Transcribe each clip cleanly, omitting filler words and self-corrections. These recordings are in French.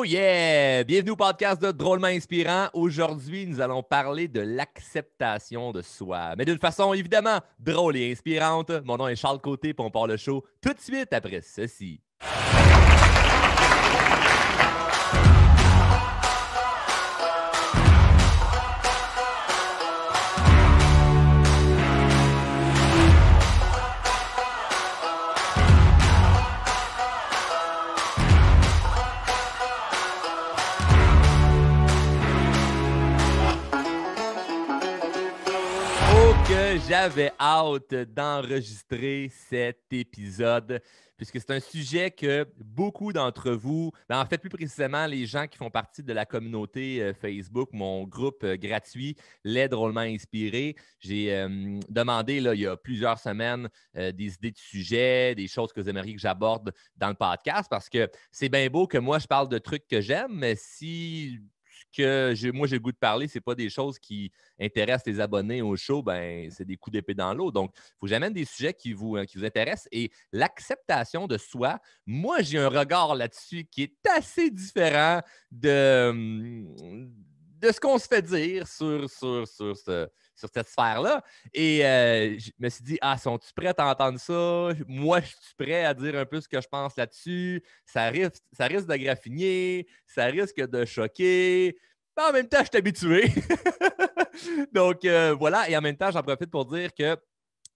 yeah! Bienvenue au podcast de Drôlement Inspirant. Aujourd'hui, nous allons parler de l'acceptation de soi, mais d'une façon évidemment drôle et inspirante. Mon nom est Charles Côté, puis on part le show tout de suite après ceci. J'avais hâte d'enregistrer cet épisode puisque c'est un sujet que beaucoup d'entre vous, en fait plus précisément les gens qui font partie de la communauté Facebook, mon groupe gratuit, Les Drôlement Inspirés, j'ai demandé là, il y a plusieurs semaines des idées de sujets, des choses que vous aimeriez que j'aborde dans le podcast parce que c'est bien beau que moi je parle de trucs que j'aime, mais si moi j'ai le goût de parler, ce n'est pas des choses qui intéressent les abonnés au show, ben c'est des coups d'épée dans l'eau. Donc, il faut que j'amène des sujets qui vous intéressent. Et l'acceptation de soi, moi, j'ai un regard là-dessus qui est assez différent de ce qu'on se fait dire sur cette sphère-là. Et je me suis dit, sont-tu prêts à entendre ça? Moi, je suis prêt à dire un peu ce que je pense là-dessus. Ça risque de graffiner, ça risque de choquer. Mais en même temps, je suis habitué. Donc, voilà. Et en même temps, j'en profite pour dire que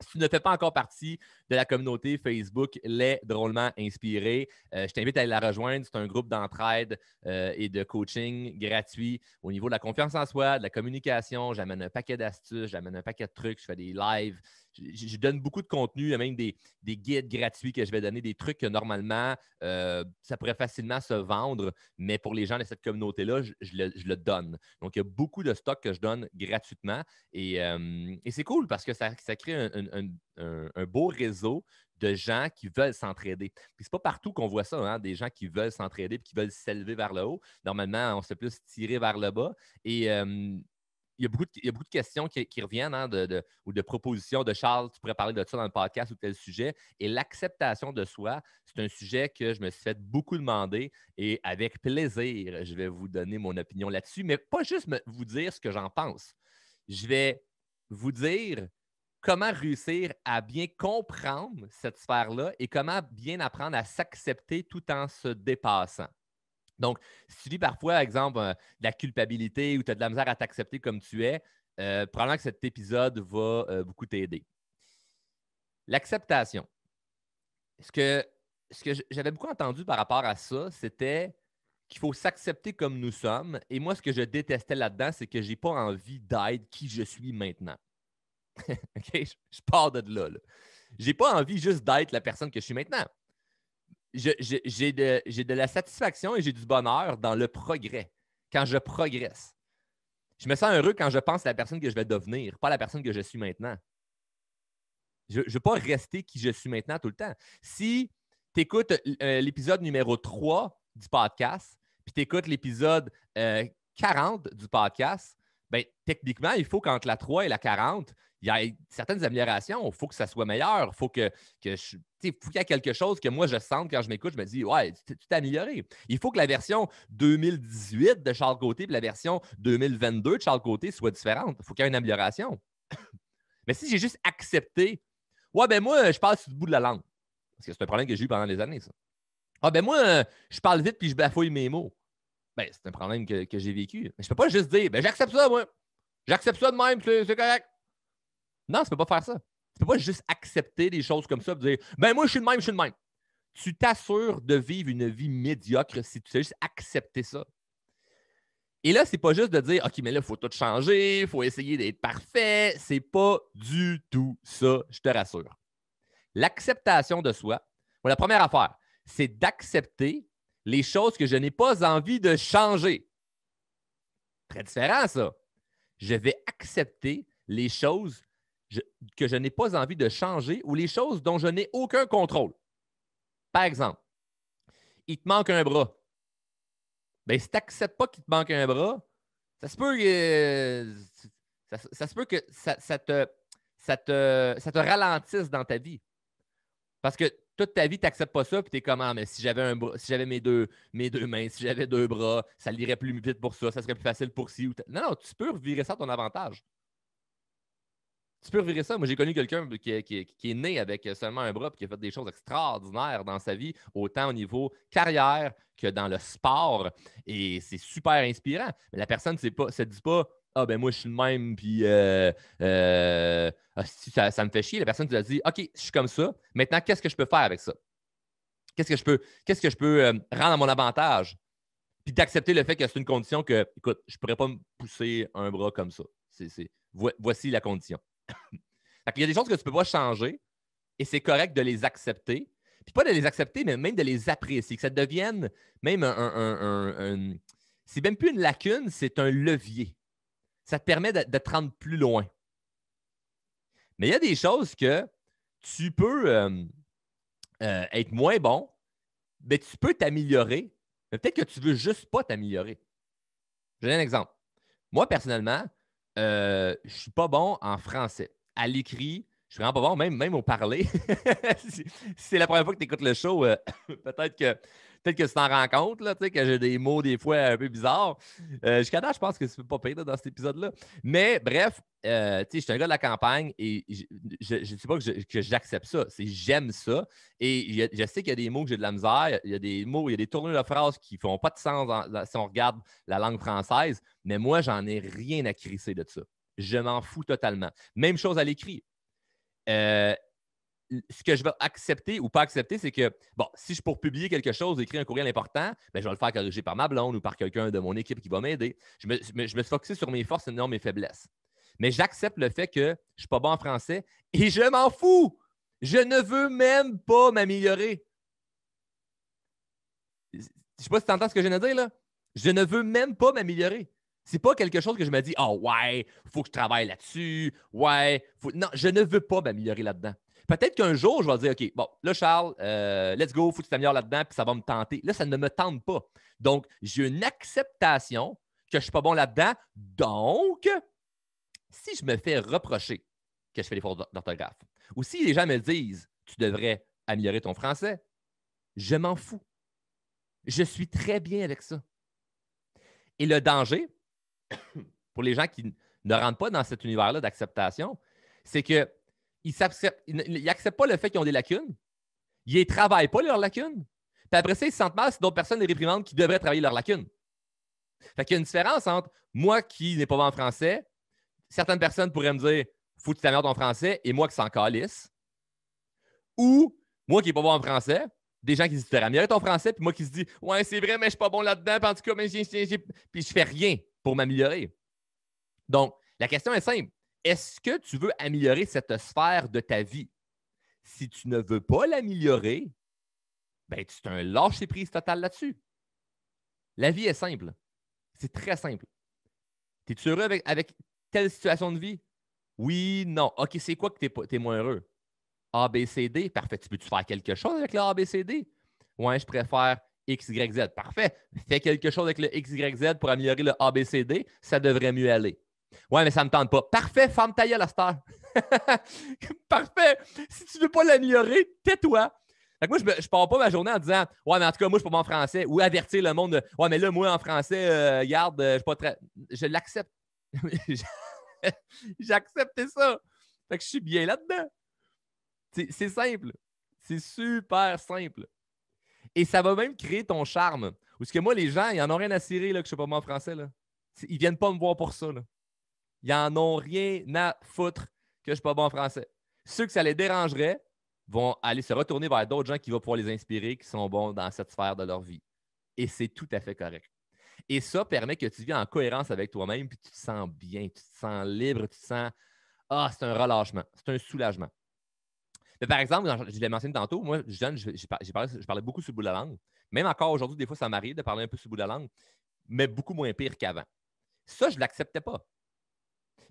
si tu ne fais pas encore partie de la communauté Facebook Les Drôlement Inspirés, je t'invite à aller la rejoindre. C'est un groupe d'entraide et de coaching gratuit au niveau de la confiance en soi, de la communication. J'amène un paquet d'astuces, j'amène un paquet de trucs, je fais des lives. Je donne beaucoup de contenu, il y a même des guides gratuits que je vais donner, des trucs que normalement, ça pourrait facilement se vendre, mais pour les gens de cette communauté-là, je le donne. Donc, il y a beaucoup de stocks que je donne gratuitement et c'est cool parce que ça crée un beau réseau de gens qui veulent s'entraider. Puis c'est pas partout qu'on voit ça, hein, des gens qui veulent s'entraider et qui veulent s'élever vers le haut. Normalement, on se fait plus tirer vers le bas. Et il y a beaucoup de questions qui reviennent ou de propositions de Charles, tu pourrais parler de ça dans le podcast ou tel sujet. Et l'acceptation de soi, c'est un sujet que je me suis fait beaucoup demander et avec plaisir, je vais vous donner mon opinion là-dessus, mais pas juste vous dire ce que j'en pense. Je vais vous dire comment réussir à bien comprendre cette sphère-là et comment bien apprendre à s'accepter tout en se dépassant. Donc, si tu vis parfois, par exemple, de la culpabilité ou tu as de la misère à t'accepter comme tu es, probablement que cet épisode va beaucoup t'aider. L'acceptation. Ce que j'avais beaucoup entendu par rapport à ça, c'était qu'il faut s'accepter comme nous sommes. Et moi, ce que je détestais là-dedans, c'est que je n'ai pas envie d'être qui je suis maintenant. Okay? Je pars de là. Je n'ai pas envie juste d'être la personne que je suis maintenant. J'ai de la satisfaction et j'ai du bonheur dans le progrès, quand je progresse. Je me sens heureux quand je pense à la personne que je vais devenir, pas à la personne que je suis maintenant. Je ne veux pas rester qui je suis maintenant tout le temps. Si tu écoutes l'épisode numéro 3 du podcast, puis tu écoutes l'épisode 40 du podcast, bien, techniquement, il faut qu'entre la 3 et la 40, il y a certaines améliorations. Il faut que ça soit meilleur. Il faut qu'il y ait quelque chose que moi, je sente quand je m'écoute. Je me dis, ouais, tu t'es amélioré. Il faut que la version 2018 de Charles Côté et la version 2022 de Charles Côté soient différentes. Il faut qu'il y ait une amélioration. Mais si j'ai juste accepté, ouais, ben moi, je parle sur le bout de la langue. Parce que c'est un problème que j'ai eu pendant des années, ça. Ben moi, je parle vite puis je bafouille mes mots. Ben, c'est un problème que j'ai vécu. Mais je ne peux pas juste dire, ben j'accepte ça, moi. J'accepte ça de même, c'est correct. Non, tu ne peux pas faire ça. Tu ne peux pas juste accepter des choses comme ça et dire, ben moi, je suis de même, je suis de même. Tu t'assures de vivre une vie médiocre si tu sais juste accepter ça. Et là, c'est pas juste de dire, OK, mais là, il faut tout changer, il faut essayer d'être parfait. C'est pas du tout ça, je te rassure. L'acceptation de soi, la première affaire, c'est d'accepter les choses que je n'ai pas envie de changer. Très différent, ça. Je vais accepter les choses que je n'ai pas envie de changer ou les choses dont je n'ai aucun contrôle. Par exemple, il te manque un bras. Bien, si tu n'acceptes pas qu'il te manque un bras, ça se peut que ça se peut que ça te ralentisse dans ta vie. Parce que toute ta vie, tu n'acceptes pas ça, puis tu es comment? Mais si j'avais si j'avais mes deux mains, si j'avais deux bras, ça irait plus vite pour ça serait plus facile pour ci ou non, non, tu peux revirer ça à ton avantage. Tu peux revirer ça. Moi, j'ai connu quelqu'un qui est né avec seulement un bras et qui a fait des choses extraordinaires dans sa vie, autant au niveau carrière que dans le sport. Et c'est super inspirant. Mais la personne ne se dit pas ah, ben moi, je suis le même, puis ça me fait chier. La personne te dit OK, je suis comme ça. Maintenant, qu'est-ce que je peux faire avec ça? Qu'est-ce que je peux rendre à mon avantage? Puis d'accepter le fait que c'est une condition que, écoute, je ne pourrais pas me pousser un bras comme ça. Voici la condition. Il y a des choses que tu ne peux pas changer et c'est correct de les accepter. Puis pas de les accepter, mais même de les apprécier. Que ça devienne même c'est même plus une lacune, c'est un levier. Ça te permet de te rendre plus loin. Mais il y a des choses que tu peux être moins bon, mais tu peux t'améliorer. Mais peut-être que tu ne veux juste pas t'améliorer. Je donne un exemple. Moi, personnellement, je ne suis pas bon en français. À l'écrit, je suis vraiment pas bon, même au parler. Si c'est la première fois que tu écoutes le show, peut-être que tu t'en rends compte, là, que j'ai des mots des fois un peu bizarres. Jusqu'à là, je pense que c'est pas pire dans cet épisode-là. Mais bref, je suis un gars de la campagne et je ne sais pas que j'accepte ça. J'aime ça. Et je sais qu'il y a des mots que j'ai de la misère. Il y a des mots, il y a des tournures de phrases qui ne font pas de sens si on regarde la langue française. Mais moi, j'en ai rien à crisser de ça. Je m'en fous totalement. Même chose à l'écrit. Ce que je vais accepter ou pas accepter, c'est que, bon, si je pour publier quelque chose, écrire un courriel important, ben, je vais le faire corriger par ma blonde ou par quelqu'un de mon équipe qui va m'aider. Je me suis focusé sur mes forces et non mes faiblesses. Mais j'accepte le fait que je ne suis pas bon en français et je m'en fous. Je ne veux même pas m'améliorer. Je ne sais pas si tu entends ce que je viens de dire, là. Je ne veux même pas m'améliorer. C'est pas quelque chose que je me dis, oh ouais, il faut que je travaille là-dessus. Ouais, non, je ne veux pas m'améliorer là-dedans. Peut-être qu'un jour, je vais dire, OK, bon, là, Charles, let's go, il faut que tu t'améliores là-dedans, puis ça va me tenter. Là, ça ne me tente pas. Donc, j'ai une acceptation que je ne suis pas bon là-dedans. Donc, si je me fais reprocher que je fais des fautes d'orthographe, ou si les gens me disent, tu devrais améliorer ton français, je m'en fous. Je suis très bien avec ça. Et le danger, pour les gens qui ne rentrent pas dans cet univers-là d'acceptation, c'est qu'ils n'acceptent pas le fait qu'ils ont des lacunes, ils ne travaillent pas leurs lacunes, puis après ça, ils se sentent mal si d'autres personnes les réprimandent qui devraient travailler leurs lacunes. Fait qu'il y a une différence entre moi qui n'ai pas bon en français, certaines personnes pourraient me dire faut que tu t'améliores ton français, et moi qui s'en calisse, ou moi qui n'ai pas bon en français, des gens qui disent tu devrais améliorer ton français, puis moi qui se dis ouais, c'est vrai, mais je ne suis pas bon là-dedans, puis en tout cas, puis je fais rien pour m'améliorer. Donc, la question est simple. Est-ce que tu veux améliorer cette sphère de ta vie? Si tu ne veux pas l'améliorer, ben, tu es un lâcher-prise total là-dessus. La vie est simple. C'est très simple. Es-tu heureux avec telle situation de vie? Oui, non. OK, c'est quoi que tu es moins heureux? A, B, C, D. Parfait. Tu peux-tu faire quelque chose avec le A, B, C, D? Ouais, je préfère X, Y, Z. Parfait. Fais quelque chose avec le X, Y, Z pour améliorer le A, B, C, D. Ça devrait mieux aller. Ouais, mais ça ne me tente pas. Parfait, ferme ta gueule à cette heure. Parfait. Si tu ne veux pas l'améliorer, tais-toi. Fait que moi, je ne pars pas ma journée en disant ouais, mais en tout cas, moi, je ne suis pas bon en français. Ou avertir le monde de ouais, mais là, moi, en français, regarde, je ne suis pas très. Je l'accepte. J'ai accepté ça. Fait que je suis bien là-dedans. C'est simple. C'est super simple. Et ça va même créer ton charme. Parce que moi, les gens, ils n'en ont rien à cirer là, que je ne suis pas bon en français. Là. Ils ne viennent pas me voir pour ça. Là. Ils n'en ont rien à foutre que je ne suis pas bon en français. Ceux que ça les dérangerait vont aller se retourner vers d'autres gens qui vont pouvoir les inspirer, qui sont bons dans cette sphère de leur vie. Et c'est tout à fait correct. Et ça permet que tu vis en cohérence avec toi-même, puis tu te sens bien, tu te sens libre, tu te sens ah, c'est un relâchement, c'est un soulagement. Mais par exemple, je l'ai mentionné tantôt, moi, jeune, je parlais beaucoup sur le bout de la langue. Même encore aujourd'hui, des fois, ça m'arrive de parler un peu sur le bout de la langue, mais beaucoup moins pire qu'avant. Ça, je ne l'acceptais pas.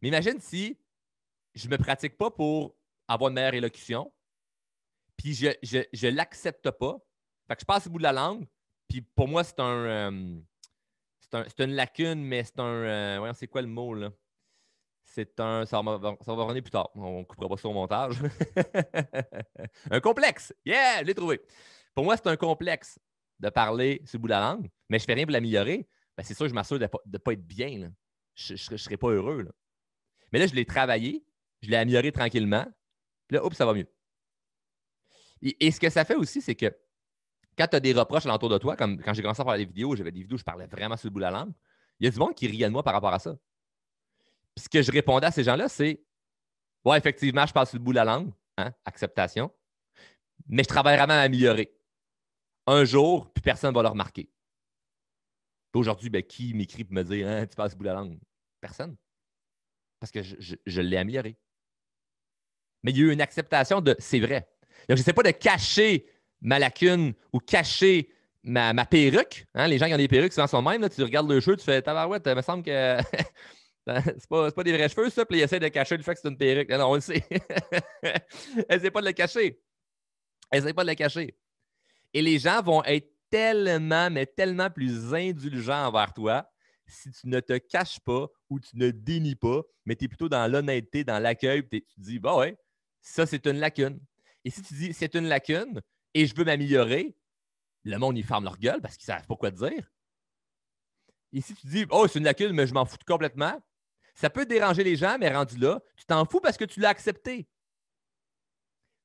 Mais imagine si je ne me pratique pas pour avoir une meilleure élocution, puis je ne l'accepte pas. Fait que je passe au bout de la langue, puis pour moi, c'est une lacune, mais c'est un. Voyons, c'est quoi le mot, là? Ça va revenir plus tard. On ne coupera pas ça au montage. Un complexe. Yeah, je l'ai trouvé. Pour moi, c'est un complexe de parler sur le bout de la langue, mais je ne fais rien pour l'améliorer. Ben, c'est sûr que je m'assure de ne pas être bien, là. Je ne serais pas heureux, là. Mais là, je l'ai travaillé, je l'ai amélioré tranquillement. Puis là, oups, ça va mieux. Et ce que ça fait aussi, c'est que quand tu as des reproches alentour de toi, comme quand j'ai commencé à faire des vidéos, j'avais des vidéos où je parlais vraiment sur le bout de la langue, il y a du monde qui riait de moi par rapport à ça. Puis ce que je répondais à ces gens-là, c'est ouais, effectivement, je parle sur le bout de la langue, hein, acceptation, mais je travaille vraiment à m'améliorer. Un jour, puis personne ne va le remarquer. Puis aujourd'hui, ben, qui m'écrit pour me dire hein, tu parles sur le bout de la langue? Personne. Parce que je l'ai amélioré. Mais il y a eu une acceptation de c'est vrai. Donc, je n'essaie pas de cacher ma lacune ou cacher ma perruque. Hein? Les gens qui ont des perruques, souvent sont même. Là, tu regardes le cheveu, tu fais tabarouette, il me semble que c'est pas des vrais cheveux, ça. Puis ils essaient de cacher le fait que c'est une perruque. Non, on le sait. Essaie pas de le cacher. Essaie pas de le cacher. Et les gens vont être tellement, mais tellement plus indulgents envers toi si tu ne te caches pas ou tu ne dénies pas, mais tu es plutôt dans l'honnêteté, dans l'accueil, puis tu te dis, bah ouais, ça, c'est une lacune. Et si tu dis, c'est une lacune et je veux m'améliorer, le monde, ils ferment leur gueule parce qu'ils ne savent pas quoi te dire. Et si tu dis, oh, c'est une lacune, mais je m'en fous complètement, ça peut déranger les gens, mais rendu là, tu t'en fous parce que tu l'as accepté.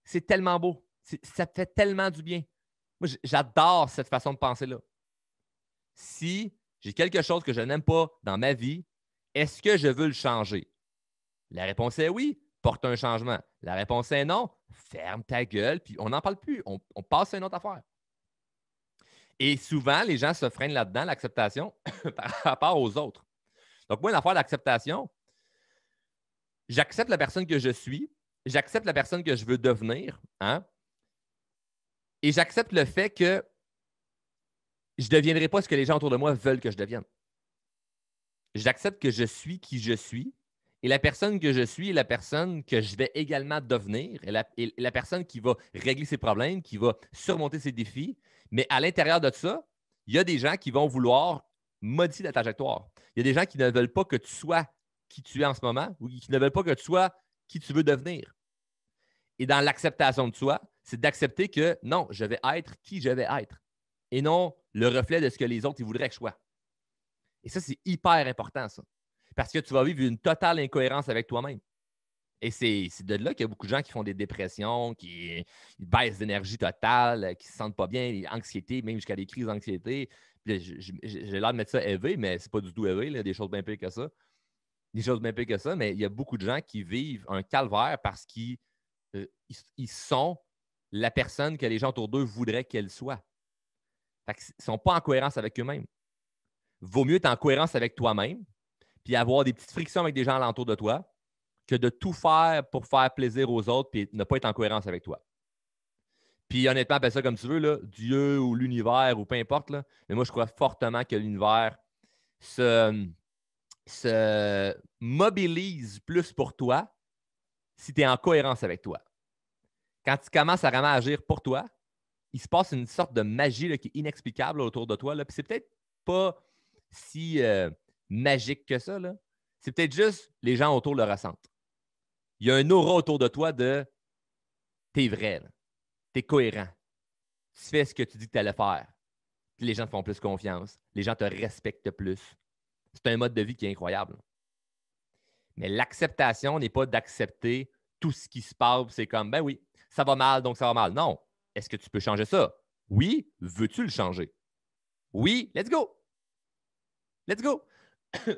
C'est tellement beau. Ça te fait tellement du bien. Moi, j'adore cette façon de penser-là. Si j'ai quelque chose que je n'aime pas dans ma vie, est-ce que je veux le changer? La réponse est oui, porte un changement. La réponse est non, ferme ta gueule, puis on n'en parle plus. On passe à une autre affaire. Et souvent, les gens se freinent là-dedans, l'acceptation, par rapport aux autres. Donc, moi, l'affaire d'acceptation, j'accepte la personne que je suis, j'accepte la personne que je veux devenir, hein? Et j'accepte le fait que je ne deviendrai pas ce que les gens autour de moi veulent que je devienne. J'accepte que je suis qui je suis et la personne que je suis est la personne que je vais également devenir et la personne qui va régler ses problèmes, qui va surmonter ses défis. Mais à l'intérieur de ça, il y a des gens qui vont vouloir modifier la trajectoire. Il y a des gens qui ne veulent pas que tu sois qui tu es en ce moment ou qui ne veulent pas que tu sois qui tu veux devenir. Et dans l'acceptation de soi, c'est d'accepter que non, je vais être qui je vais être et non le reflet de ce que les autres ils voudraient que je sois. Et ça, c'est hyper important, ça. Parce que tu vas vivre une totale incohérence avec toi-même. Et c'est de là qu'il y a beaucoup de gens qui font des dépressions, qui baissent d'énergie totale, qui ne se sentent pas bien, anxiété, même jusqu'à des crises d'anxiété. J'ai l'air de mettre ça élevé, mais c'est pas du tout élevé, il y a des choses bien pires que ça. Des choses bien pires que ça, mais il y a beaucoup de gens qui vivent un calvaire parce qu'ils sont la personne que les gens autour d'eux voudraient qu'elle soit. Fait qu'ils ne sont pas en cohérence avec eux-mêmes. Vaut mieux être en cohérence avec toi-même puis avoir des petites frictions avec des gens alentour de toi que de tout faire pour faire plaisir aux autres puis ne pas être en cohérence avec toi. Puis honnêtement, appelle ça comme tu veux, là, Dieu ou l'univers ou peu importe, là, mais moi, je crois fortement que l'univers se mobilise plus pour toi si tu es en cohérence avec toi. Quand tu commences à vraiment agir pour toi, il se passe une sorte de magie là, qui est inexplicable là, autour de toi. Là. Puis c'est peut-être pas si magique que ça. Là. C'est peut-être juste les gens autour le ressentent. Il y a un aura autour de toi de t'es vrai, t'es cohérent. Tu fais ce que tu dis que tu allais faire. Puis les gens te font plus confiance. Les gens te respectent plus. C'est un mode de vie qui est incroyable. Mais l'acceptation n'est pas d'accepter tout ce qui se passe. C'est comme, ben oui, ça va mal, donc ça va mal. Non. Est-ce que tu peux changer ça? Oui. Veux-tu le changer? Oui. Let's go. Let's go.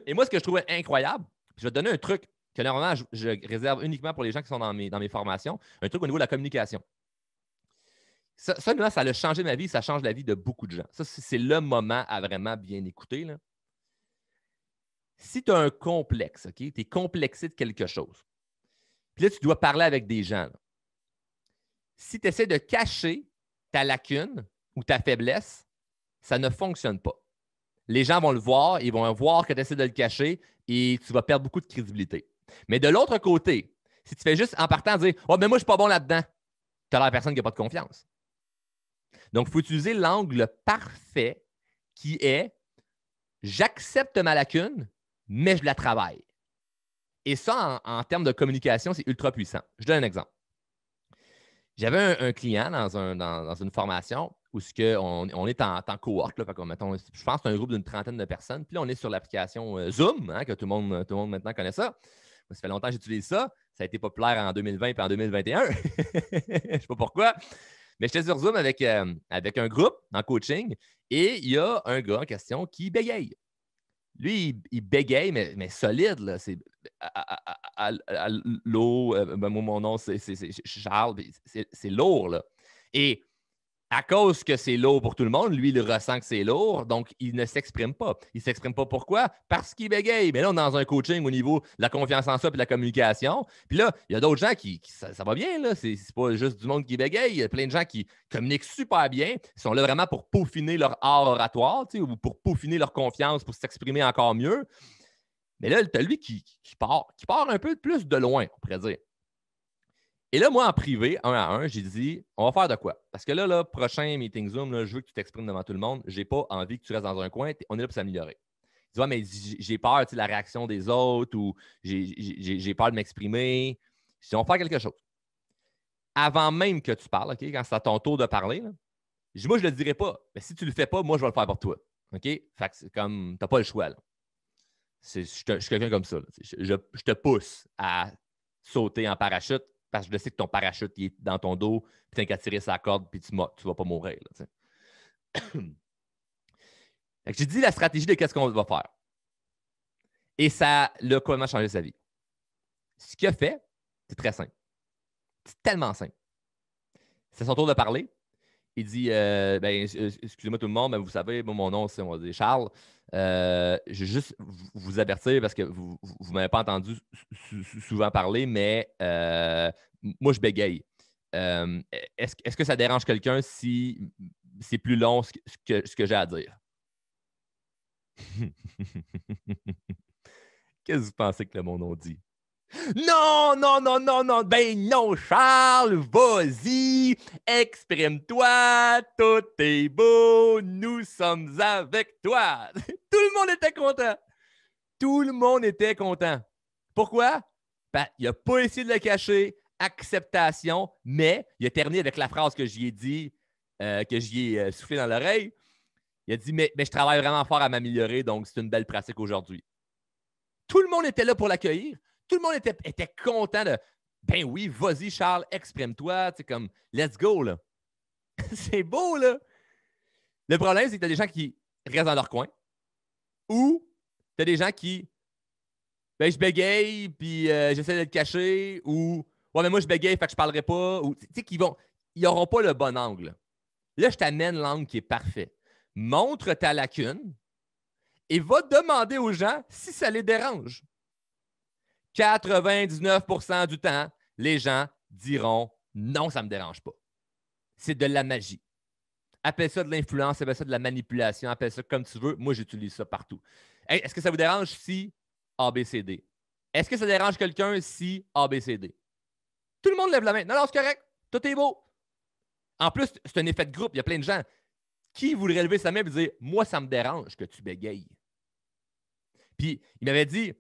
Et moi, ce que je trouvais incroyable, je vais te donner un truc que normalement, je réserve uniquement pour les gens qui sont dans mes formations, un truc au niveau de la communication. Ça a changé ma vie, ça change la vie de beaucoup de gens. Ça, c'est le moment à vraiment bien écouter. Là. Si tu as un complexe, OK, tu es complexé de quelque chose, puis là, tu dois parler avec des gens. Là. Si tu essaies de cacher ta lacune ou ta faiblesse, ça ne fonctionne pas. Les gens vont le voir, ils vont voir que tu essaies de le cacher et tu vas perdre beaucoup de crédibilité. Mais de l'autre côté, si tu fais juste en partant dire « Oh, mais moi, je ne suis pas bon là-dedans », tu as l'air personne qui n'a pas de confiance. Donc, il faut utiliser l'angle parfait qui est « J'accepte ma lacune, mais je la travaille. » Et ça, en termes de communication, c'est ultra puissant. Je donne un exemple. J'avais un client dans une formation où on est en cohorte. Là, mettons, je pense que c'est un groupe d'une trentaine de personnes. Puis là, on est sur l'application Zoom, hein, que tout le monde maintenant connaît ça. Moi, ça fait longtemps que j'utilise ça. Ça a été populaire en 2020 et en 2021. Je ne sais pas pourquoi. Mais j'étais sur Zoom avec un groupe en coaching et il y a un gars en question qui bégaye. Lui, il bégaye, mais solide. Là. C'est l'eau. Mon nom, c'est Charles. C'est lourd. Là. Et à cause que c'est lourd pour tout le monde, lui, il ressent que c'est lourd, donc il ne s'exprime pas. Il ne s'exprime pas pourquoi? Parce qu'il bégaye. Mais là, on est dans un coaching au niveau de la confiance en soi et de la communication. Puis là, il y a d'autres gens qui ça va bien, là. C'est pas juste du monde qui bégaye. Il y a plein de gens qui communiquent super bien. Ils sont là vraiment pour peaufiner leur art oratoire, ou pour peaufiner leur confiance, pour s'exprimer encore mieux. Mais là, tu as lui qui part un peu plus de loin, on pourrait dire. Et là, moi, en privé, 1 à 1, j'ai dit, on va faire de quoi? Parce que là, prochain meeting Zoom, là, je veux que tu t'exprimes devant tout le monde. Je n'ai pas envie que tu restes dans un coin. On est là pour s'améliorer. Tu vois, mais j'ai peur de la réaction des autres ou j'ai peur de m'exprimer. Si on va faire quelque chose. Avant même que tu parles, OK, quand c'est à ton tour de parler, là, moi, je ne le dirai pas. Mais si tu ne le fais pas, moi, je vais le faire pour toi. OK? Fait que c'est comme, tu n'as pas le choix. Là. Je suis quelqu'un comme ça. Je te pousse à sauter en parachute parce que je sais que ton parachute il est dans ton dos, puis tu as qu'à tirer sa corde, puis tu ne vas pas mourir. J'ai dit la stratégie de qu'est-ce qu'on va faire. Et ça l'a complètement changé sa vie. Ce qu'il a fait, c'est très simple. C'est tellement simple. C'est son tour de parler. Il dit excusez-moi tout le monde, mais vous savez, mon nom, c'est on va dire Charles. Je vais juste vous avertir parce que vous ne m'avez pas entendu souvent parler, mais moi, je bégaye. Est-ce que ça dérange quelqu'un si c'est plus long ce que j'ai à dire? Qu'est-ce que vous pensez que le monde a dit? Non, non, non, non, non. Ben non, Charles, vas-y, exprime-toi, tout est beau, nous sommes avec toi. Tout le monde était content. Tout le monde était content. Pourquoi? Ben, il n'a pas essayé de le cacher, acceptation, mais il a terminé avec la phrase que j'y ai dit, que j'y ai soufflé dans l'oreille. Il a dit, mais je travaille vraiment fort à m'améliorer, donc c'est une belle pratique aujourd'hui. Tout le monde était là pour l'accueillir. Tout le monde était content de ben oui, vas-y, Charles, exprime-toi. Tu sais, comme let's go, là. C'est beau, là. Le problème, c'est que tu as des gens qui restent dans leur coin ou tu as des gens qui ben je bégaye puis j'essaie de le cacher ou ouais, mais moi je bégaye, fait que je parlerai pas. Ou tu sais, ils n'auront pas le bon angle. Là, je t'amène l'angle qui est parfait. Montre ta lacune et va demander aux gens si ça les dérange. 99% du temps, les gens diront non, ça ne me dérange pas. C'est de la magie. Appelle ça de l'influence, appelle ça de la manipulation, appelle ça comme tu veux. Moi, j'utilise ça partout. Hey, est-ce que ça vous dérange si ABCD? Est-ce que ça dérange quelqu'un si ABCD? Tout le monde lève la main. Non, non, c'est correct. Tout est beau. En plus, c'est un effet de groupe. Il y a plein de gens qui voudraient lever sa main et dire moi, ça me dérange que tu bégayes. Puis, il m'avait dit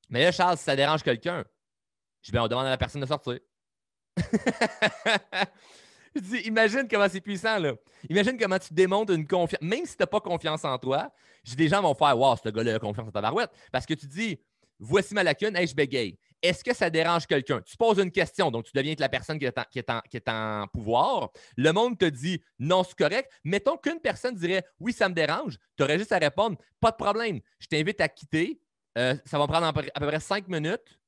mais là, Charles, si ça dérange quelqu'un, je dis bien, on demande à la personne de sortir. Je dis, imagine comment c'est puissant, là. Imagine comment tu démontres une confiance. Même si tu n'as pas confiance en toi, je dis, des gens vont faire wow, ce gars-là a confiance en ta barouette. Parce que tu dis, voici ma lacune, hey, je bégaye. Est-ce que ça dérange quelqu'un? Tu poses une question, donc tu deviens la personne qui est en pouvoir. Le monde te dit non, c'est correct. Mettons qu'une personne dirait oui, ça me dérange. Tu aurais juste à répondre pas de problème. Je t'invite à quitter. Ça va me prendre à peu près 5 minutes.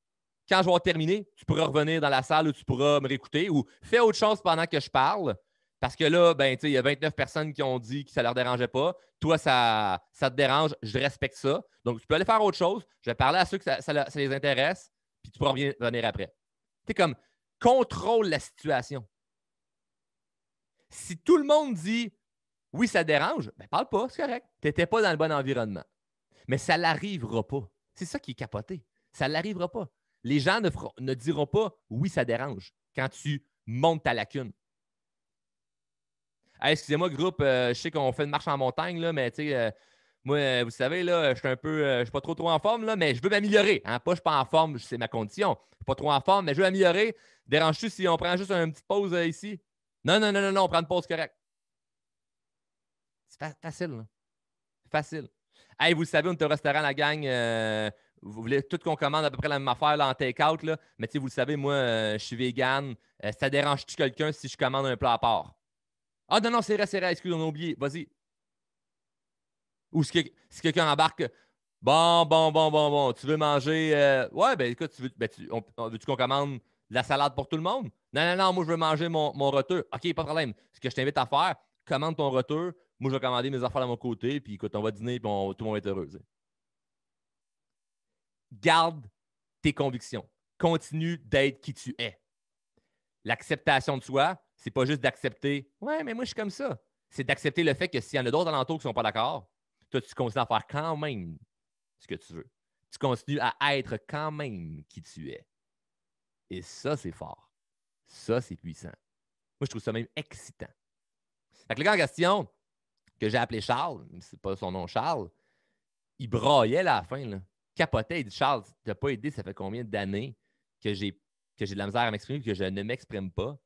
Quand je vais avoir terminé, tu pourras revenir dans la salle où tu pourras me réécouter ou fais autre chose pendant que je parle. Parce que là, ben, il y a 29 personnes qui ont dit que ça ne leur dérangeait pas. Toi, ça te dérange. Je respecte ça. Donc, tu peux aller faire autre chose. Je vais parler à ceux que ça les intéresse. Puis tu pourras revenir après. Tu sais, comme contrôle la situation. Si tout le monde dit oui, ça te dérange, ben parle pas, c'est correct. Tu n'étais pas dans le bon environnement. Mais ça n'arrivera pas. C'est ça qui est capoté. Ça n'arrivera pas. Les gens ne diront pas oui, ça dérange quand tu montes ta lacune. Hey, excusez-moi, groupe, je sais qu'on fait une marche en montagne, là, mais tu sais, Moi, vous savez, là, je suis pas trop en forme, là, mais je veux m'améliorer. Hein? Pas, je suis pas en forme, c'est ma condition. Je suis pas trop en forme, mais je veux m'améliorer. Déranges-tu si on prend juste une petite pause ici? Non, non, non, non, non, on prend une pause correcte. C'est facile, là. Facile. Hey, vous le savez, on est au restaurant, la gang. Vous voulez tout qu'on commande à peu près la même affaire là, en take-out, là. Mais tu sais, vous le savez, moi, je suis vegan. Ça dérange-tu quelqu'un si je commande un plat à part? Ah non, non, c'est vrai, excuse, on a oublié. Vas-y. Ou si quelqu'un embarque, bon, tu veux manger. Ouais, ben écoute, veux-tu qu'on commande de la salade pour tout le monde? Non, non, non, moi je veux manger mon retour. OK, pas de problème. Ce que je t'invite à faire, commande ton retour. Moi, je vais commander mes affaires de mon côté, puis écoute, on va dîner, puis tout le monde va être heureux. Tu sais. Garde tes convictions. Continue d'être qui tu es. L'acceptation de soi, c'est pas juste d'accepter, ouais, mais moi, je suis comme ça. C'est d'accepter le fait que s'il y en a d'autres alentours qui ne sont pas d'accord, toi, tu continues à faire quand même ce que tu veux. Tu continues à être quand même qui tu es. Et ça, c'est fort. Ça, c'est puissant. Moi, je trouve ça même excitant. Fait que le gars en question, que j'ai appelé Charles, c'est pas son nom Charles, il braillait là, à la fin. Là. Capotait. Il dit Charles, tu n'as pas aidé, ça fait combien d'années que j'ai de la misère à m'exprimer et que je ne m'exprime pas.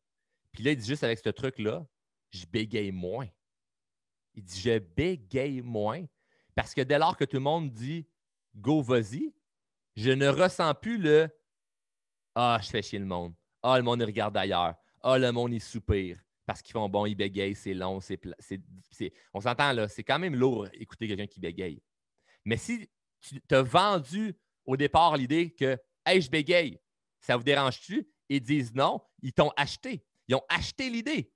Puis là, il dit juste avec ce truc-là, je bégaye moins. Il dit je bégaye moins parce que dès lors que tout le monde dit go, vas-y, je ne ressens plus le ah, je fais chier le monde. Ah, le monde il regarde ailleurs. Ah, le monde il soupire. Parce qu'ils font bon, ils bégayent, c'est long, on s'entend là, c'est quand même lourd écouter quelqu'un qui bégaye. Mais si tu t'as vendu au départ l'idée que hey, je bégaye, ça vous dérange-tu? Ils disent non, ils t'ont acheté. Ils ont acheté l'idée.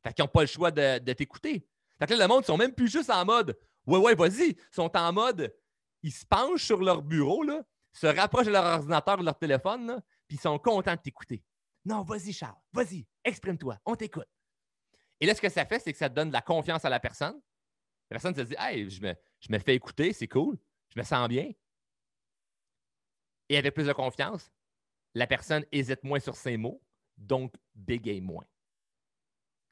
Fait qu'ils n'ont pas le choix de t'écouter. Fait que là, le monde, ils sont même plus juste en mode ouais, ouais, vas-y. Ils sont en mode ils se penchent sur leur bureau, là, se rapprochent de leur ordinateur ou de leur téléphone, là, puis ils sont contents de t'écouter. Non, vas-y, Charles, vas-y, exprime-toi, on t'écoute. Et là, ce que ça fait, c'est que ça te donne de la confiance à la personne. La personne se dit hey, je me fais écouter, c'est cool, je me sens bien. Et avec plus de confiance, la personne hésite moins sur ses mots, donc bégaye moins.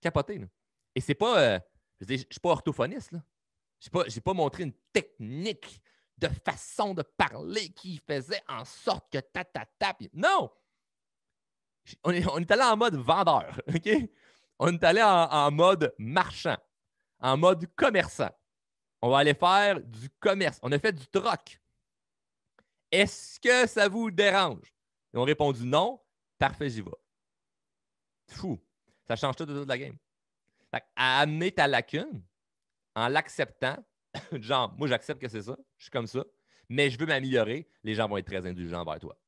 Capoté, là. Et c'est pas. Je ne suis pas orthophoniste, là. Je n'ai pas montré une technique de façon de parler qui faisait en sorte que Non! On est allé en mode vendeur, OK? On est allé en mode marchand, en mode commerçant. On va aller faire du commerce. On a fait du troc. Est-ce que ça vous dérange? Ils ont répondu non. Parfait, j'y vais. Fou. Ça change tout de toute la game. Fait à amener ta lacune en l'acceptant, genre, moi, j'accepte que c'est ça, je suis comme ça, mais je veux m'améliorer, les gens vont être très indulgents envers toi.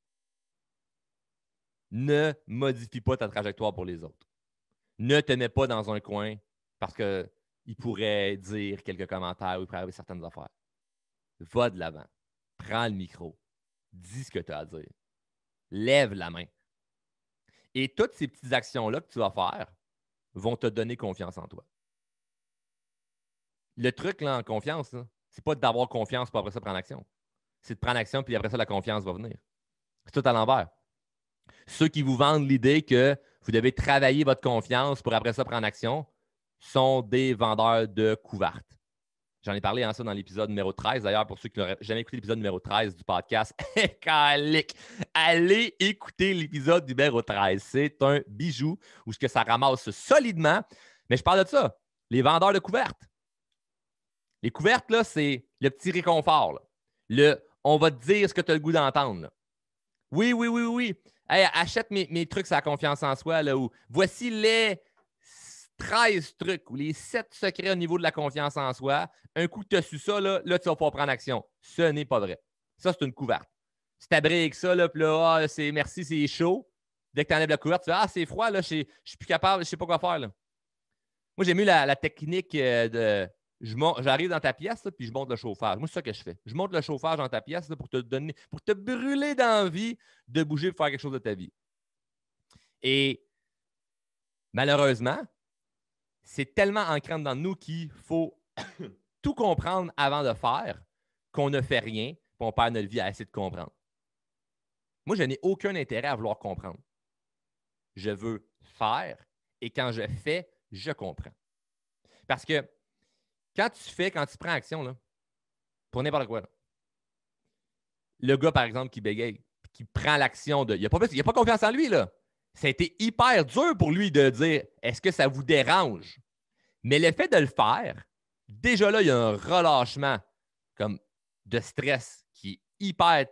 Ne modifie pas ta trajectoire pour les autres. Ne te mets pas dans un coin parce qu'ils pourraient dire quelques commentaires ou ils pourraient arriver certaines affaires. Va de l'avant. Prends le micro. Dis ce que tu as à dire. Lève la main. Et toutes ces petites actions-là que tu vas faire vont te donner confiance en toi. Le truc là, en confiance, c'est pas d'avoir confiance pour après ça prendre action. C'est de prendre action puis après ça, la confiance va venir. C'est tout à l'envers. Ceux qui vous vendent l'idée que vous devez travailler votre confiance pour après ça prendre action sont des vendeurs de couvertes. J'en ai parlé en ça dans l'épisode numéro 13. D'ailleurs, pour ceux qui n'auraient jamais écouté l'épisode numéro 13 du podcast, allez écouter l'épisode numéro 13. C'est un bijou où ce que ça ramasse solidement. Mais je parle de ça, les vendeurs de couvertes. Les couvertes, là, c'est le petit réconfort. Là. On va te dire ce que tu as le goût d'entendre. Là. Oui, oui, oui, oui. Hey, achète mes trucs sur la confiance en soi. Là, où voici les 13 trucs ou les 7 secrets au niveau de la confiance en soi. Un coup que tu as su ça, là, tu vas pouvoir prendre action. Ce n'est pas vrai. Ça, c'est une couverte. Tu t'abriques avec ça, là, puis là, merci, c'est chaud. Dès que tu enlèves la couverte, tu fais c'est froid, là, je suis plus capable, je ne sais pas quoi faire. Là. Moi, j'ai mis la technique de. J'arrive dans ta pièce, là, puis je monte le chauffage. Moi, c'est ça que je fais. Je monte le chauffage dans ta pièce là, pour te brûler d'envie de bouger pour faire quelque chose de ta vie. Et malheureusement, c'est tellement ancré dans nous qu'il faut tout comprendre avant de faire qu'on ne fait rien, puis on perd notre vie à essayer de comprendre. Moi, je n'ai aucun intérêt à vouloir comprendre. Je veux faire et quand je fais, je comprends. Parce que quand tu prends action, là, pour n'importe quoi. Là. Le gars, par exemple, qui bégaye, qui prend l'action de. Il n'a pas confiance en lui, là. Ça a été hyper dur pour lui de dire est-ce que ça vous dérange? Mais le fait de le faire, déjà là, il y a un relâchement comme de stress qui est hyper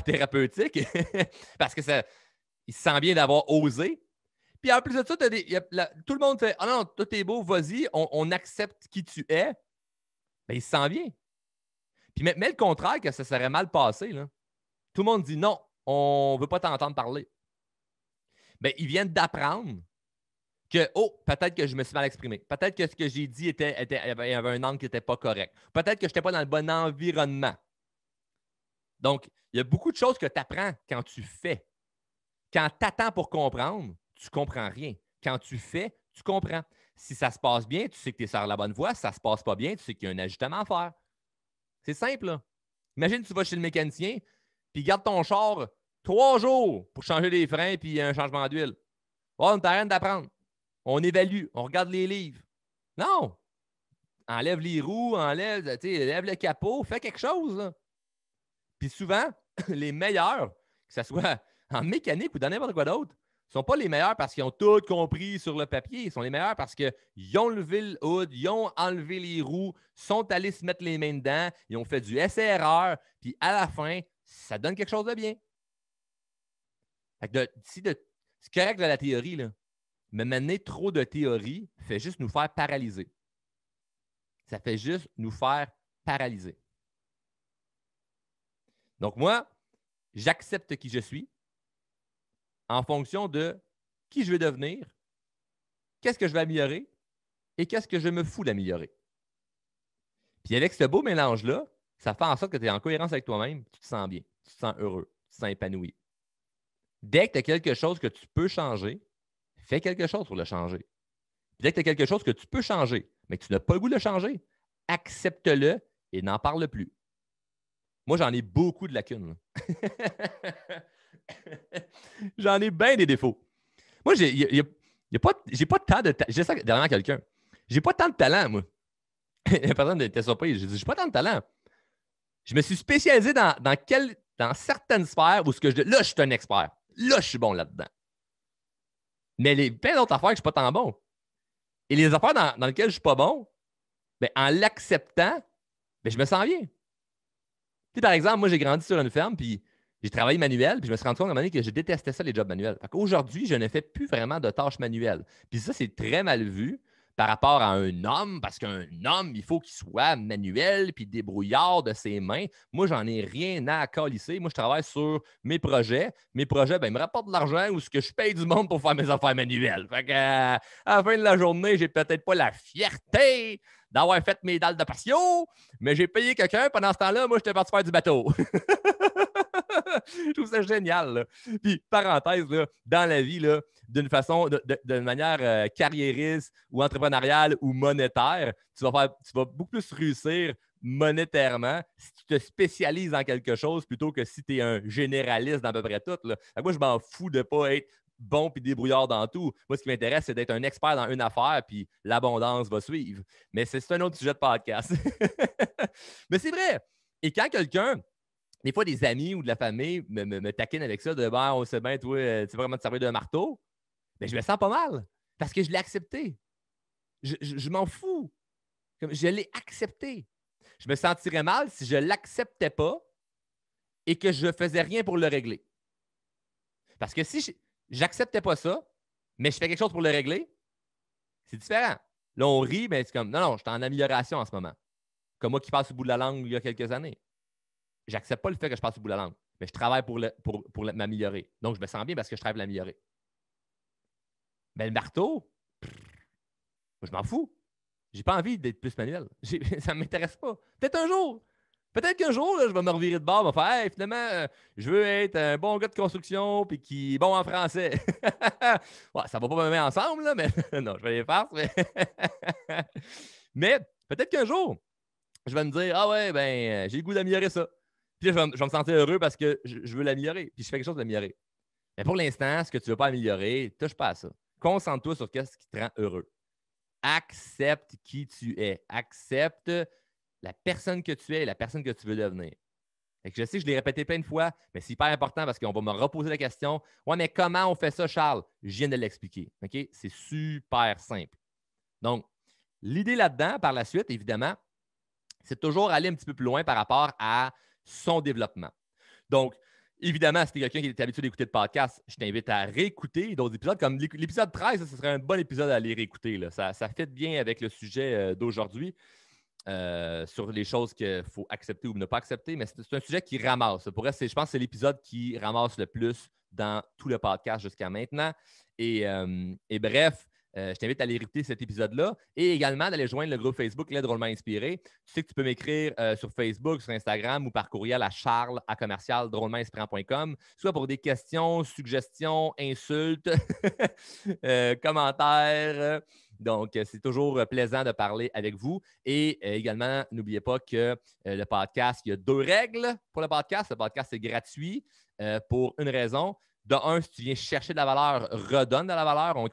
thérapeutique parce que il se sent bien d'avoir osé. Puis en plus de ça, tout le monde fait ah non, tout est beau, vas-y, on accepte qui tu es. Bien, il se sent bien. Puis mais le contraire, que ça serait mal passé, là. Tout le monde dit non, on ne veut pas t'entendre parler. Bien, ils viennent d'apprendre que, peut-être que je me suis mal exprimé. Peut-être que ce que j'ai dit il y avait un angle qui n'était pas correct. Peut-être que je n'étais pas dans le bon environnement. Donc, il y a beaucoup de choses que tu apprends quand tu fais. Quand tu attends pour comprendre, tu ne comprends rien. Quand tu fais, tu comprends. Si ça se passe bien, tu sais que tu es sur la bonne voie. Si ça ne se passe pas bien, tu sais qu'il y a un ajustement à faire. C'est simple, là. Imagine, tu vas chez le mécanicien, puis garde ton char 3 jours pour changer les freins puis un changement d'huile. Oh, on t'a rien d'apprendre. On évalue, on regarde les livres. Non! Enlève les roues, enlève le capot, fais quelque chose. Là. Puis souvent, les meilleurs, que ce soit en mécanique ou dans n'importe quoi d'autre, ne sont pas les meilleurs parce qu'ils ont tout compris sur le papier. Ils sont les meilleurs parce qu'ils ont levé le hood, ils ont enlevé les roues, sont allés se mettre les mains dedans, ils ont fait du essai-erreur, puis à la fin, ça donne quelque chose de bien. Fait que c'est correct de la théorie, là. Mais mener trop de théorie fait juste nous faire paralyser. Ça fait juste nous faire paralyser. Donc moi, j'accepte qui je suis en fonction de qui je vais devenir, qu'est-ce que je vais améliorer et qu'est-ce que je me fous d'améliorer. Puis avec ce beau mélange-là, ça fait en sorte que tu es en cohérence avec toi-même, tu te sens bien, tu te sens heureux, tu te sens épanoui. Dès que tu as quelque chose que tu peux changer, fais quelque chose pour le changer. Puis dès que tu as quelque chose que tu peux changer, mais que tu n'as pas le goût de le changer, accepte-le et n'en parle plus. Moi, j'en ai beaucoup de lacunes. J'en ai bien des défauts. Moi, j'ai pas de temps de talent. J'ai ça derrière quelqu'un. J'ai pas tant de talent, moi. La personne était surprise. J'ai dit, j'ai pas tant de talent. Je me suis spécialisé dans certaines sphères où là, je suis un expert. Là, je suis bon là-dedans. Mais plein d'autres affaires que je ne suis pas tant bon. Et les affaires dans lesquelles je ne suis pas bon, bien, en l'acceptant, bien, je me sens bien. Puis, par exemple, moi, j'ai grandi sur une ferme, puis j'ai travaillé manuel, puis je me suis rendu compte à un moment donné que je détestais ça, les jobs manuels. Aujourd'hui, je ne fais plus vraiment de tâches manuelles. Puis ça, c'est très mal vu par rapport à un homme, parce qu'un homme, il faut qu'il soit manuel puis débrouillard de ses mains. Moi, j'en ai rien à calisser. Moi, je travaille sur mes projets. Mes projets, ben, ils me rapportent de l'argent ou ce que je paye du monde pour faire mes affaires manuelles. Fait que, à la fin de la journée, j'ai peut-être pas la fierté d'avoir fait mes dalles de patio, mais j'ai payé quelqu'un. Pendant ce temps-là, moi, j'étais parti faire du bateau. Je trouve ça génial. Là. Puis, parenthèse, là, dans la vie, là, d'une manière carriériste ou entrepreneuriale ou monétaire, tu vas beaucoup plus réussir monétairement si tu te spécialises dans quelque chose plutôt que si tu es un généraliste dans à peu près tout. Là. Moi, je m'en fous de ne pas être bon puis débrouillard dans tout. Moi, ce qui m'intéresse, c'est d'être un expert dans une affaire puis l'abondance va suivre. Mais c'est un autre sujet de podcast. Mais c'est vrai. Et quand quelqu'un des fois, des amis ou de la famille me taquinent avec ça de ben, on sait bien, toi, tu sais vraiment te servir d'un marteau. Mais je me sens pas mal parce que je l'ai accepté. Je m'en fous. Je l'ai accepté. Je me sentirais mal si je ne l'acceptais pas et que je ne faisais rien pour le régler. Parce que si je n'acceptais pas ça, mais je fais quelque chose pour le régler, c'est différent. Là, on rit, mais c'est comme non, je suis en amélioration en ce moment. Comme moi qui passe au bout de la langue il y a quelques années. J'accepte pas le fait que je passe au bout de la langue, mais je travaille pour m'améliorer. Donc, je me sens bien parce que je travaille pour l'améliorer. Mais le marteau, je m'en fous. J'ai pas envie d'être plus manuel. Ça ne m'intéresse pas. Peut-être un jour. Peut-être qu'un jour, là, je vais me revirer de bord et me faire hey, finalement, je veux être un bon gars de construction puis qui est bon en français. Ouais, ça va pas me mettre ensemble, là, mais non, je vais les faire. Mais peut-être qu'un jour, je vais me dire ah ouais, ben, j'ai le goût d'améliorer ça. Puis là, je vais me sentir heureux parce que je veux l'améliorer. Puis je fais quelque chose d'améliorer. Mais pour l'instant, ce que tu ne veux pas améliorer, touche pas à ça. Concentre-toi sur ce qui te rend heureux. Accepte qui tu es. Accepte la personne que tu es et la personne que tu veux devenir. Fait que je sais que je l'ai répété plein de fois, mais c'est hyper important parce qu'on va me reposer la question. Ouais, mais comment on fait ça, Charles? Je viens de l'expliquer. OK? C'est super simple. Donc, l'idée là-dedans, par la suite, évidemment, c'est toujours aller un petit peu plus loin par rapport à son développement. Donc, évidemment, si tu es quelqu'un qui est habitué d'écouter le podcast, je t'invite à réécouter d'autres épisodes. Comme l'épisode 13, ce serait un bon épisode à aller réécouter. Là. Ça fit bien avec le sujet d'aujourd'hui. Sur les choses qu'il faut accepter ou ne pas accepter, mais c'est un sujet qui ramasse. Pour elle, je pense que c'est l'épisode qui ramasse le plus dans tout le podcast jusqu'à maintenant. Et bref, je t'invite à aller écouter cet épisode-là et également d'aller joindre le groupe Facebook Les Drôlement Inspirés. Tu sais que tu peux m'écrire sur Facebook, sur Instagram ou par courriel à charles@drôlementinspirant.com, soit pour des questions, suggestions, insultes, commentaires. Donc, c'est toujours plaisant de parler avec vous. Et également, n'oubliez pas que le podcast, il y a 2 règles pour le podcast. Le podcast est gratuit pour une raison. De un, si tu viens chercher de la valeur, redonne de la valeur. On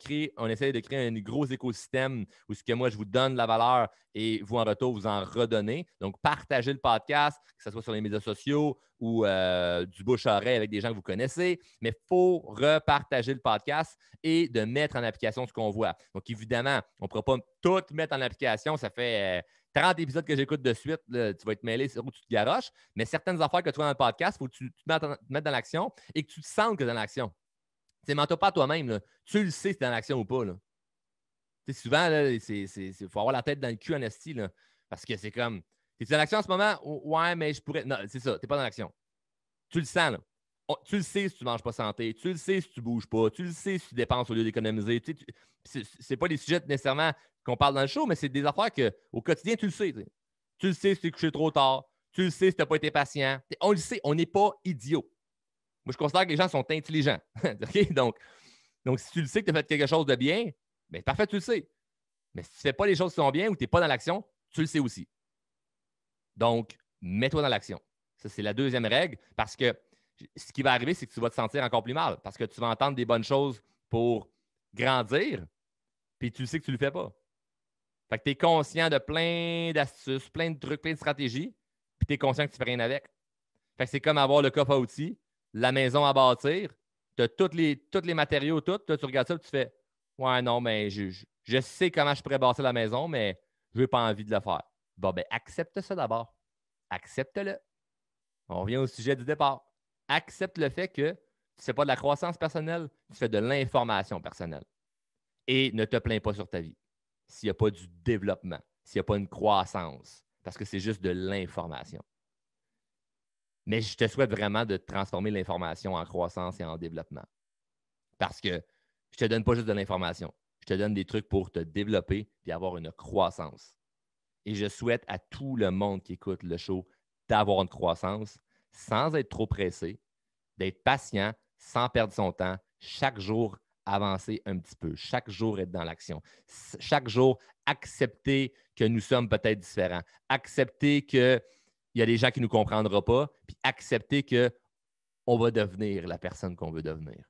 essaie de créer un gros écosystème où ce que moi, je vous donne de la valeur et vous, en retour, vous en redonnez. Donc, partagez le podcast, que ce soit sur les médias sociaux ou du bouche-à-oreille avec des gens que vous connaissez. Mais il faut repartager le podcast et de mettre en application ce qu'on voit. Donc, évidemment, on ne pourra pas tout mettre en application. Ça fait 30 épisodes que j'écoute de suite. Là, tu vas être mêlé sur où tu te garoches. Mais certaines affaires que tu vois dans le podcast, il faut que tu te mettes dans l'action et que tu te sentes que tu es dans l'action. Tu ne mens-toi pas à toi-même. Là. Tu le sais si tu es dans l'action ou pas. Là. Souvent, il faut avoir la tête dans le cul en esti. Là, parce que c'est comme, es-tu dans l'action en ce moment? Ouais, mais je pourrais. Non, c'est ça. Tu n'es pas dans l'action. Tu le sens. Là. Tu le sais si tu ne manges pas santé. Tu le sais si tu ne bouges pas. Tu le sais si tu dépenses au lieu d'économiser. C'est pas des sujets nécessairement qu'on parle dans le show, mais c'est des affaires qu'au quotidien, tu le sais. Tu le sais si tu es couché trop tard. Tu le sais si tu n'as pas été patient. On le sait, on n'est pas idiot. Moi, je considère que les gens sont intelligents. Okay? Donc, si tu le sais que tu as fait quelque chose de bien, bien, parfait, tu le sais. Mais si tu ne fais pas les choses qui sont bien ou tu n'es pas dans l'action, tu le sais aussi. Donc, mets-toi dans l'action. Ça, c'est la deuxième règle parce que ce qui va arriver, c'est que tu vas te sentir encore plus mal parce que tu vas entendre des bonnes choses pour grandir, puis tu le sais que tu ne le fais pas. Fait que tu es conscient de plein d'astuces, plein de trucs, plein de stratégies, puis tu es conscient que tu ne fais rien avec. Fait que c'est comme avoir le coffre à outils, la maison à bâtir, tu as tous les matériaux, tout. Là, tu regardes ça et tu fais ouais, non, mais je sais comment je pourrais bâtir la maison, mais je n'ai pas envie de le faire. Bon, ben, accepte ça d'abord. Accepte-le. On revient au sujet du départ. Accepte le fait que tu ne fais pas de la croissance personnelle, tu fais de l'information personnelle. Et ne te plains pas sur ta vie s'il n'y a pas du développement, s'il n'y a pas une croissance, parce que c'est juste de l'information. Mais je te souhaite vraiment de transformer l'information en croissance et en développement. Parce que je ne te donne pas juste de l'information. Je te donne des trucs pour te développer et avoir une croissance. Et je souhaite à tout le monde qui écoute le show d'avoir une croissance sans être trop pressé, d'être patient, sans perdre son temps, chaque jour avancer un petit peu, chaque jour être dans l'action, chaque jour accepter que nous sommes peut-être différents, accepter qu'il y a des gens qui ne nous comprendront pas, puis accepter qu'on va devenir la personne qu'on veut devenir.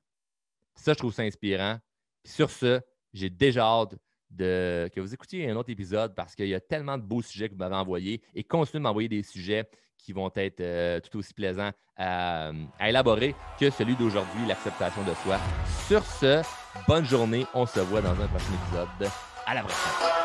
Ça, je trouve ça inspirant. Puis sur ce, j'ai déjà hâte que vous écoutiez un autre épisode parce qu'il y a tellement de beaux sujets que vous m'avez envoyés et continuez de m'envoyer des sujets qui vont être tout aussi plaisants à élaborer que celui d'aujourd'hui, l'acceptation de soi. Sur ce, bonne journée. On se voit dans un prochain épisode. À la prochaine.